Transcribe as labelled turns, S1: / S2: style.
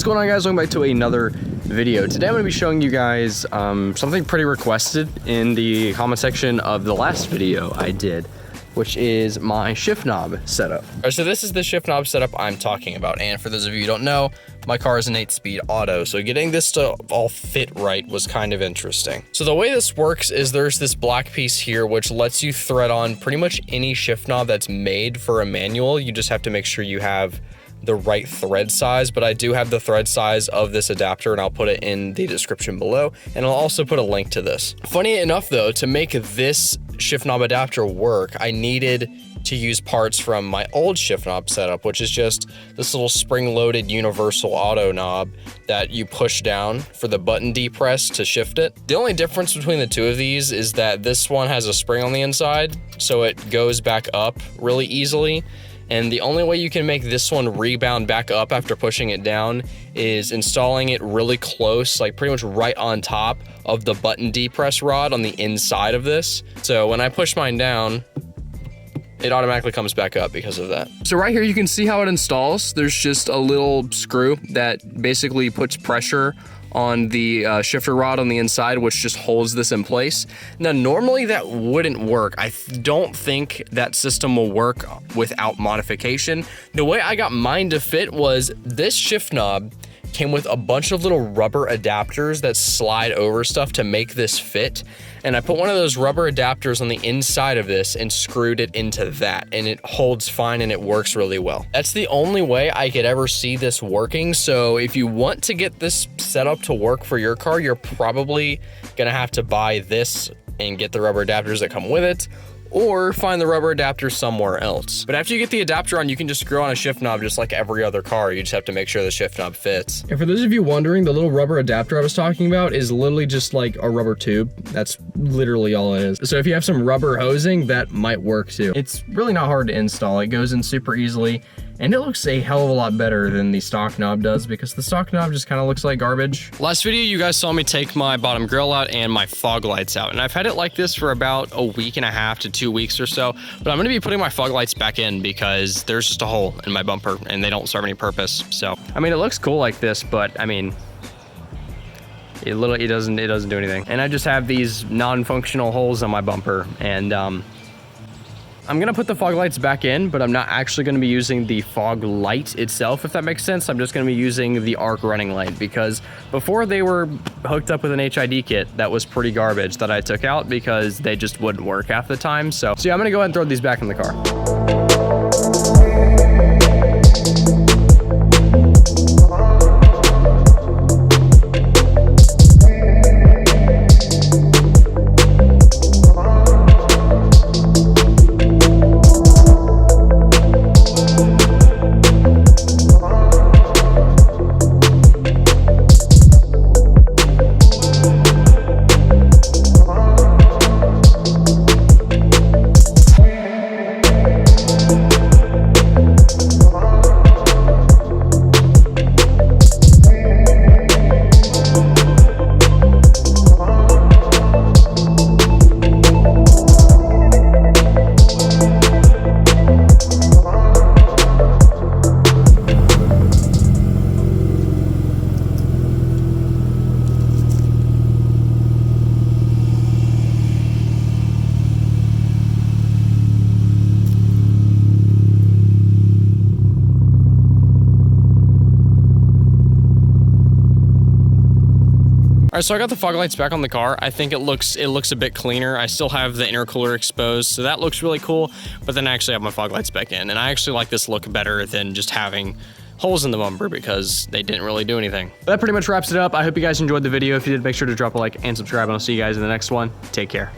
S1: What's going on, guys? Welcome back to another video. Today I'm going to be showing you guys something pretty requested in the comment section of the last video I did, which is my shift knob setup. All right, so this is the shift knob setup I'm talking about, and for those of you who don't know, my car is an 8-speed auto, so getting this to all fit right was kind of interesting. So the way this works is there's this black piece here which lets you thread on pretty much any shift knob that's made for a manual. You just have to make sure you have the right thread size, but I do have the thread size of this adapter and I'll put it in the description below, and I'll also put a link to this. Funny enough though, to make this shift knob adapter work, I needed to use parts from my old shift knob setup, which is just this little spring-loaded universal auto knob that you push down for the button depress to shift it. The only difference between the two of these is that this one has a spring on the inside, so it goes back up really easily. And the only way you can make this one rebound back up after pushing it down is installing it really close, like pretty much right on top of the button depress rod on the inside of this. So when I push mine down, it automatically comes back up because of that. So right here, you can see how it installs. There's just a little screw that basically puts pressure on the shifter rod on the inside, which just holds this in place. Now, normally that wouldn't work. I don't think that system will work without modification. The way I got mine to fit was this shift knob came with a bunch of little rubber adapters that slide over stuff to make this fit. And I put one of those rubber adapters on the inside of this and screwed it into that, and it holds fine and it works really well. That's the only way I could ever see this working. So if you want to get this setup to work for your car, you're probably gonna have to buy this and get the rubber adapters that come with it, or find the rubber adapter somewhere else. But after you get the adapter on, you can just screw on a shift knob just like every other car. You just have to make sure the shift knob fits. And for those of you wondering, the little rubber adapter I was talking about is literally just like a rubber tube. That's literally all it is. So if you have some rubber hosing, that might work too. It's really not hard to install. It goes in super easily, and it looks a hell of a lot better than the stock knob does, because the stock knob just kind of looks like garbage. Last video, you guys saw me take my bottom grill out and my fog lights out, and I've had it like this for about a week and a half to 2 weeks or so, but I'm gonna be putting my fog lights back in because there's just a hole in my bumper and they don't serve any purpose. So, I mean, it looks cool like this, but I mean, it doesn't do anything. And I just have these non-functional holes on my bumper, and I'm gonna put the fog lights back in, but I'm not actually gonna be using the fog light itself, if that makes sense. I'm just gonna be using the arc running light, because before they were hooked up with an HID kit that was pretty garbage that I took out because they just wouldn't work half the time. So yeah, I'm gonna go ahead and throw these back in the car. All right, so I got the fog lights back on the car. I think it looks a bit cleaner. I still have the intercooler exposed, so that looks really cool, but then I actually have my fog lights back in, and I actually like this look better than just having holes in the bumper because they didn't really do anything. That pretty much wraps it up. I hope you guys enjoyed the video. If you did, make sure to drop a like and subscribe, and I'll see you guys in the next one. Take care.